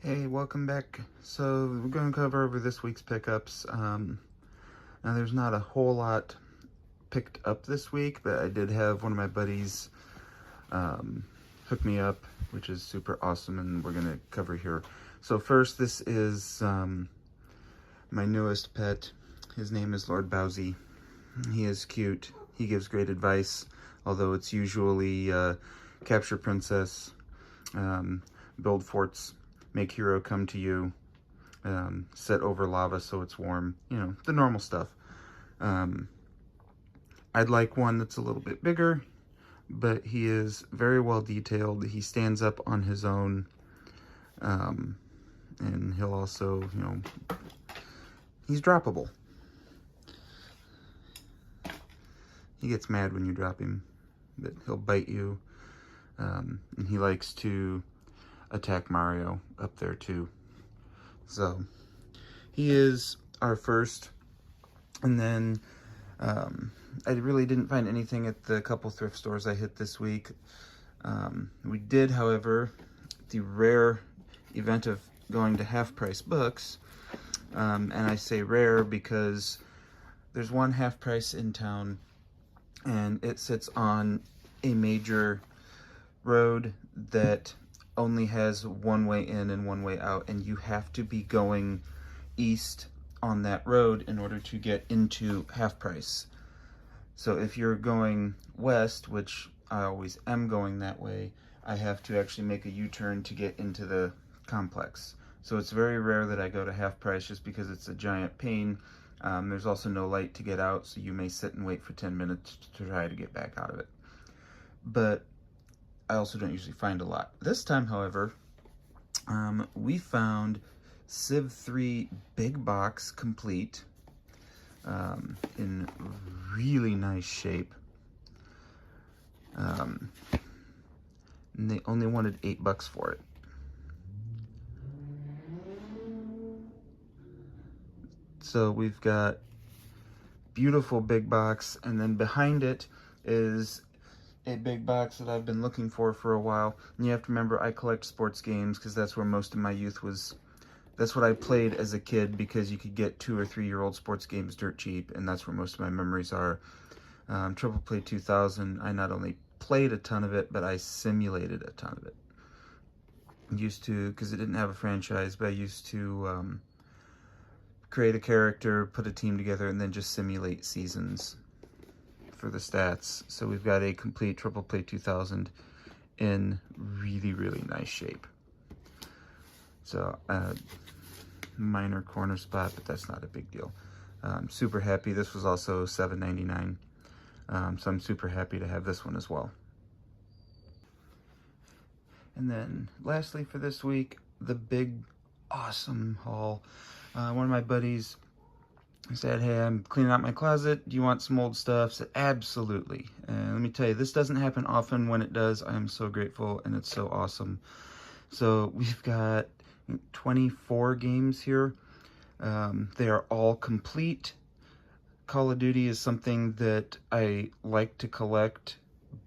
Hey, welcome back. So we're going to cover over this week's pickups. Now there's not a whole lot picked up this week, but I did have one of my buddies hook me up, which is super awesome, and we're going to cover here. So first, this is my newest pet. His name is Lord Bowsy. He is cute. He gives great advice, although it's usually capture princess, build forts, make hero come to you, set over lava so it's warm, you know, the normal stuff. I'd like one that's a little bit bigger, but he is very well detailed. He stands up on his own, and he'll also, you know, he's droppable. He gets mad when you drop him, but he'll bite you, and he likes to attack Mario up there too. So he is our first. And then I really didn't find anything at the couple thrift stores I hit this week. We did, however, the rare event of going to Half Price Books, and I say rare because there's one Half Price in town, and it sits on a major road that only has one way in and one way out, and you have to be going east on that road in order to get into Half Price. So if you're going west, which I always am going that way, I have to actually make a U-turn to get into the complex. So it's very rare that I go to Half Price just because it's a giant pain. There's also no light to get out, so you may sit and wait for 10 minutes to try to get back out of it. But I also don't usually find a lot. This time, however, we found Civ 3 Big Box Complete in really nice shape. And they only wanted $8 for it. So we've got beautiful big box, and then behind it is a big box that I've been looking for a while. And you have to remember, I collect sports games because that's where most of my youth was. That's what I played as a kid, because you could get 2 or 3-year-old sports games dirt cheap, and that's where most of my memories are. Triple Play 2000, I not only played a ton of it, but I simulated a ton of it. Used to, because it didn't have a franchise, but I used to create a character, put a team together, and then just simulate seasons for the stats. So we've got a complete Triple Play 2000 in really, really nice shape. So minor corner spot, but that's not a big deal. I'm super happy. This was also $7.99, so I'm super happy to have this one as well. And then lastly for this week, the big awesome haul. One of my buddies said, hey, I'm cleaning out my closet. Do you want some old stuff? I said, absolutely. And let me tell you, this doesn't happen often. When it does, I am so grateful, and it's so awesome. So we've got 24 games here. They are all complete. Call of Duty is something that I like to collect,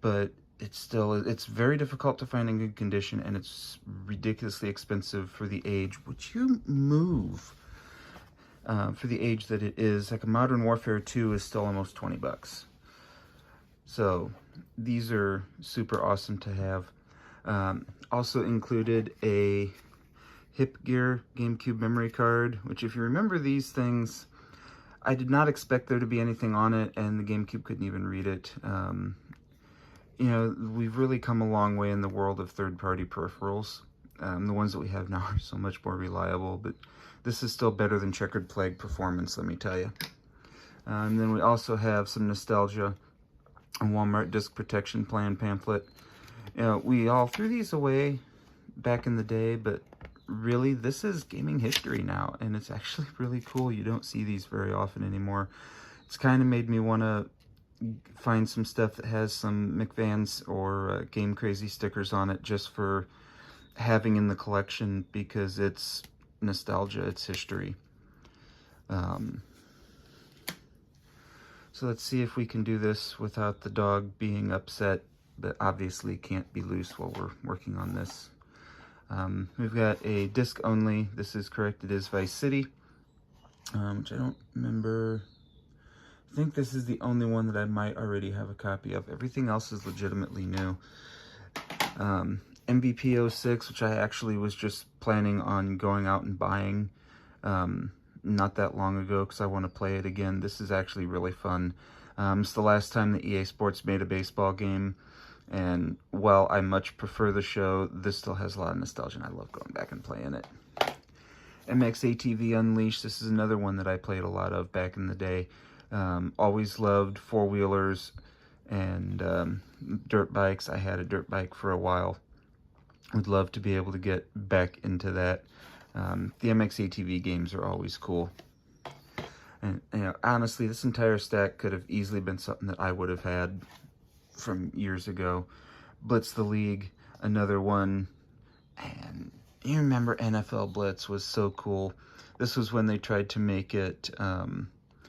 but it's very difficult to find in good condition, and it's ridiculously expensive for the age. Would you move? For the age that it is, like a Modern Warfare 2 is still almost $20. So these are super awesome to have. Also included a Hip Gear GameCube memory card, which, if you remember these things, I did not expect there to be anything on it, and the GameCube couldn't even read it. You know, we've really come a long way in the world of third-party peripherals. The ones that we have now are so much more reliable, but this is still better than Checkered Flag performance, let me tell you. And then we also have some nostalgia, a Walmart disc protection plan pamphlet. You know, we all threw these away back in the day, but really, this is gaming history now, and it's actually really cool. You don't see these very often anymore. It's kind of made me want to find some stuff that has some McVans or Game Crazy stickers on it, just for having in the collection, because it's nostalgia, it's history. So let's see if we can do this without the dog being upset, but obviously can't be loose while we're working on this. We've got a disc only. This is correct. It is Vice City, which I don't remember. I think this is the only one that I might already have a copy of. Everything else is legitimately new. MVP 06, which I actually was just planning on going out and buying not that long ago because I want to play it again. This is actually really fun. It's the last time that EA Sports made a baseball game, and while I much prefer the show, this still has a lot of nostalgia, and I love going back and playing it. MXATV Unleashed, this is another one that I played a lot of back in the day. Always loved four-wheelers and dirt bikes. I had a dirt bike for a while. Would love to be able to get back into that. The MXATV games are always cool. And you know, honestly, this entire stack could have easily been something that I would have had from years ago. Blitz the League, another one. And you remember NFL Blitz was so cool. This was when they tried to make it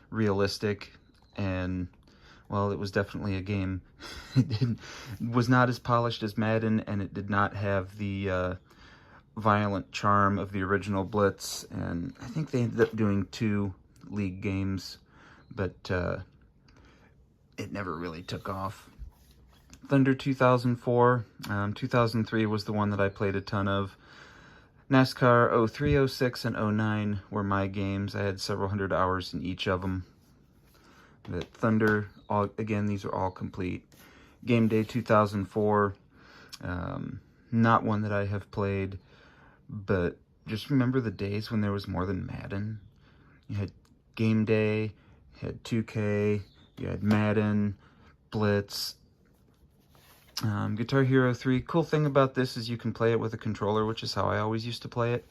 realistic, and well, it was definitely a game. It was not as polished as Madden, and it did not have the violent charm of the original Blitz, and I think they ended up doing 2 league games, but it never really took off. Thunder 2004, 2003 was the one that I played a ton of. NASCAR 03, 06, and 09 were my games. I had several hundred hours in each of them. But Thunder, again, these are all complete. Game Day 2004, not one that I have played, but just remember the days when there was more than Madden. You had Game Day, you had 2K, you had Madden, Blitz, Guitar Hero 3. Cool thing about this is you can play it with a controller, which is how I always used to play it.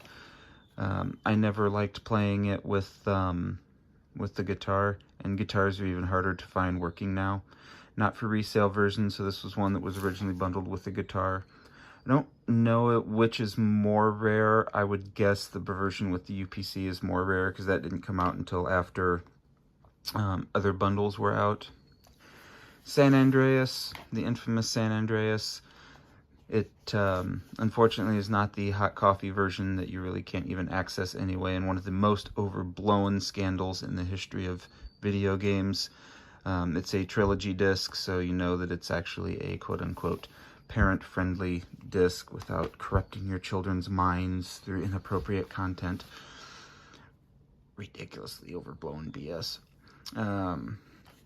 I never liked playing it with the guitar, and guitars are even harder to find working now. Not for resale versions, so this was one that was originally bundled with the guitar. I don't know which is more rare. I would guess the version with the UPC is more rare because that didn't come out until after other bundles were out. San Andreas, the infamous San Andreas. It unfortunately is not the hot coffee version that you really can't even access anyway, and one of the most overblown scandals in the history of video games. It's a trilogy disc, so you know that it's actually a quote-unquote parent-friendly disc without corrupting your children's minds through inappropriate content. Ridiculously overblown BS.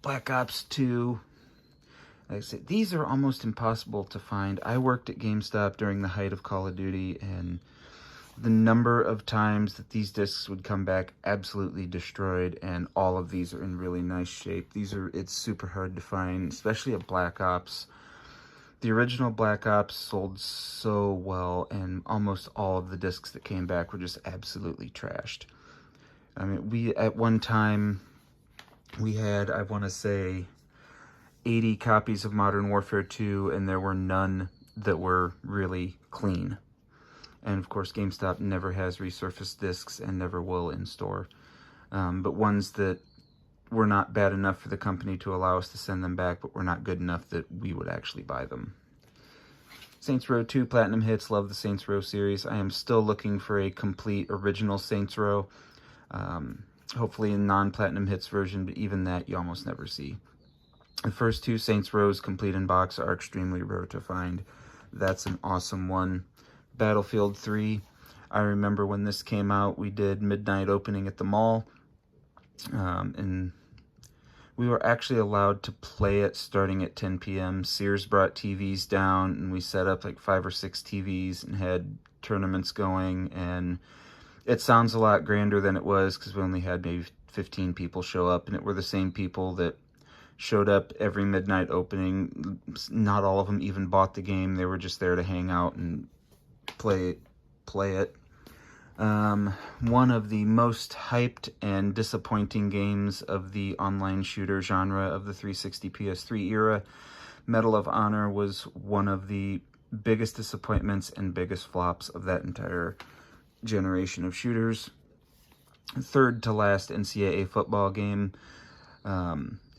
Black Ops 2. Like I said, these are almost impossible to find. I worked at GameStop during the height of Call of Duty, and the number of times that these discs would come back absolutely destroyed, and all of these are in really nice shape. It's super hard to find, especially at Black Ops. The original Black Ops sold so well, and almost all of the discs that came back were just absolutely trashed. I mean, at one time, we had, I want to say, 80 copies of Modern Warfare 2, and there were none that were really clean. And of course, GameStop never has resurfaced discs and never will in store. But ones that were not bad enough for the company to allow us to send them back, but were not good enough that we would actually buy them. Saints Row 2 Platinum Hits. Love the Saints Row series. I am still looking for a complete original Saints Row. Hopefully a non-Platinum Hits version, but even that you almost never see. The first 2 Saints Rows complete in box are extremely rare to find. That's an awesome one. Battlefield 3. I remember when this came out, we did midnight opening at the mall. And we were actually allowed to play it starting at 10 p.m. Sears brought TVs down, and we set up like 5 or 6 TVs and had tournaments going. And it sounds a lot grander than it was because we only had maybe 15 people show up, and it were the same people that showed up every midnight opening. Not all of them even bought the game. They were just there to hang out and play it. One of the most hyped and disappointing games of the online shooter genre of the 360 PS3 era, Medal of Honor was one of the biggest disappointments and biggest flops of that entire generation of shooters. Third to last NCAA football game.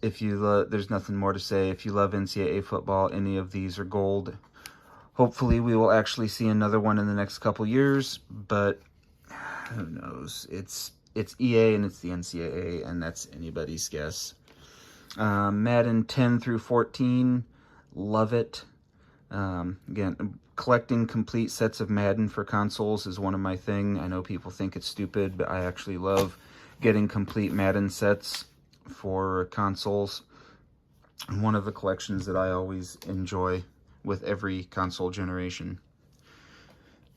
If you there's nothing more to say. If you love NCAA football, any of these are gold. Hopefully we will actually see another one in the next couple years, but who knows? It's EA and it's the NCAA, and that's anybody's guess. Madden 10 through 14, love it. Again, collecting complete sets of Madden for consoles is one of my thing. I know people think it's stupid, but I actually love getting complete Madden sets for consoles. And one of the collections that I always enjoy with every console generation.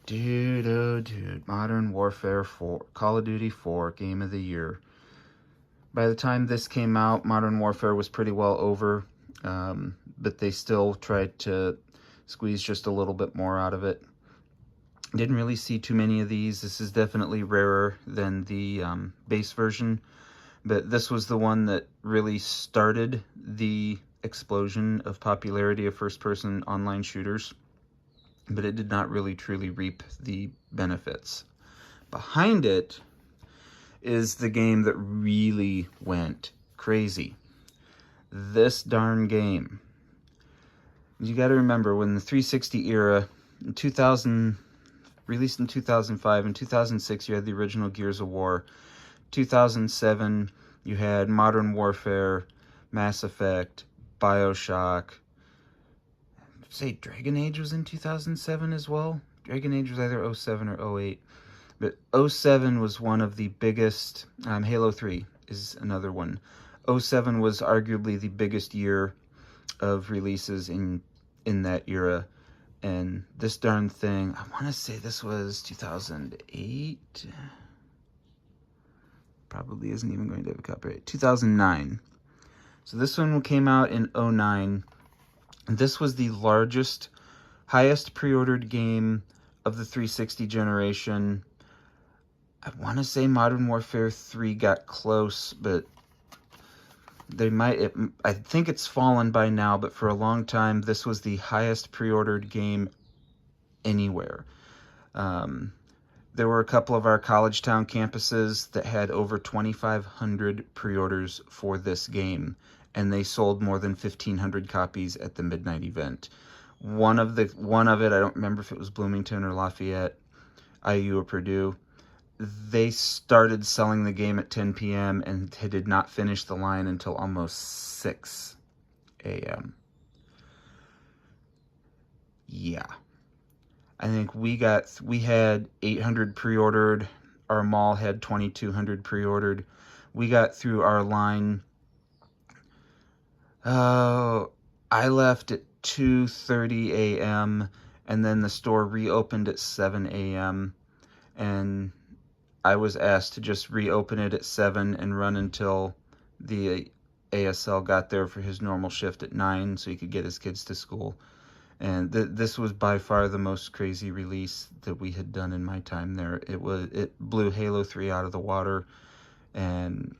Dude, oh dude, Modern Warfare 4, Call of Duty 4, Game of the Year. By the time this came out, Modern Warfare was pretty well over, but they still tried to squeeze just a little bit more out of it. Didn't really see too many of these. This is definitely rarer than the base version, but this was the one that really started the explosion of popularity of first-person online shooters, but it did not really truly reap the benefits. Behind it is the game that really went crazy. This darn game. You got to remember, when the 360 era, in 2000, released in 2005, in 2006 you had the original Gears of War. 2007 you had Modern Warfare, Mass Effect, BioShock. I'd say Dragon Age was in 2007 as well. Dragon Age was either 07 or 08. But 07 was one of the biggest. Halo 3 is another one. 07 was arguably the biggest year of releases in that era. And this darn thing, I want to say this was 2008. Probably isn't even going to have a copyright. 2009. So this one came out in 09. This was the largest, highest pre-ordered game of the 360 generation. I want to say Modern Warfare 3 got close, but they might. I think it's fallen by now, but for a long time, this was the highest pre-ordered game anywhere. There were a couple of our college town campuses that had over 2,500 pre-orders for this game, and they sold more than 1,500 copies at the midnight event. One of it, I don't remember if it was Bloomington or Lafayette, IU or Purdue. They started selling the game at 10 p.m. and did not finish the line until almost 6 a.m. Yeah. I think we had 800 pre-ordered. Our mall had 2,200 pre-ordered. We got through our line. I left at 2:30 a.m. and then the store reopened at 7 a.m. and I was asked to just reopen it at 7 and run until the ASL got there for his normal shift at 9 so he could get his kids to school. And this was by far the most crazy release that we had done in my time there. It blew Halo 3 out of the water, and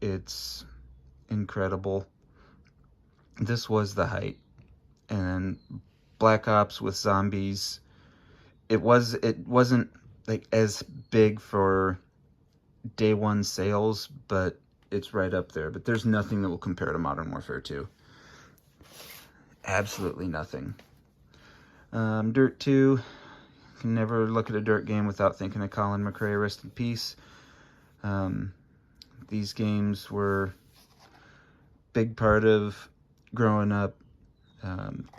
it's incredible. This was the height. And Black Ops with zombies, it wasn't like as big for day one sales, but it's right up there. But there's nothing that will compare to Modern Warfare 2. Absolutely nothing. Dirt 2, you can never look at a Dirt game without thinking of Colin McRae, rest in peace. These games were a big part of growing up.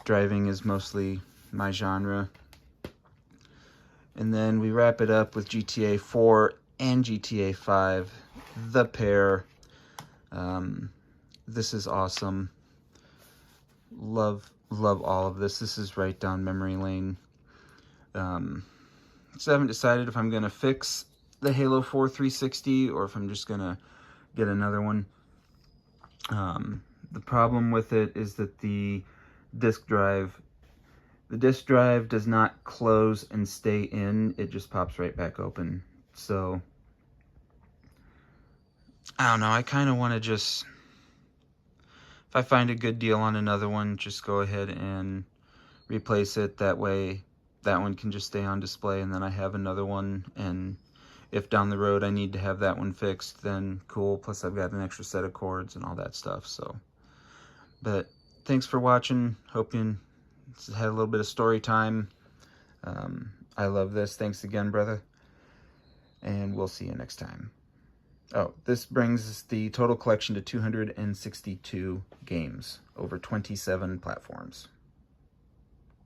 Driving is mostly my genre. And then we wrap it up with GTA 4 and GTA 5, the pair. This is awesome. Love all of this. This is right down memory lane. So I haven't decided if I'm going to fix the Halo 4 360 or if I'm just going to get another one. The problem with it is that the disk drive does not close and stay in. It just pops right back open. So I don't know. I kind of want to just, if I find a good deal on another one, just go ahead and replace it. That way that one can just stay on display, and then I have another one, and if down the road I need to have that one fixed, then cool. Plus I've got an extra set of cords and all that stuff. So, but thanks for watching. Hope you Just had a little bit of story time. I love this. Thanks again, brother. And we'll see you next time. Oh, this brings the total collection to 262 games over 27 platforms.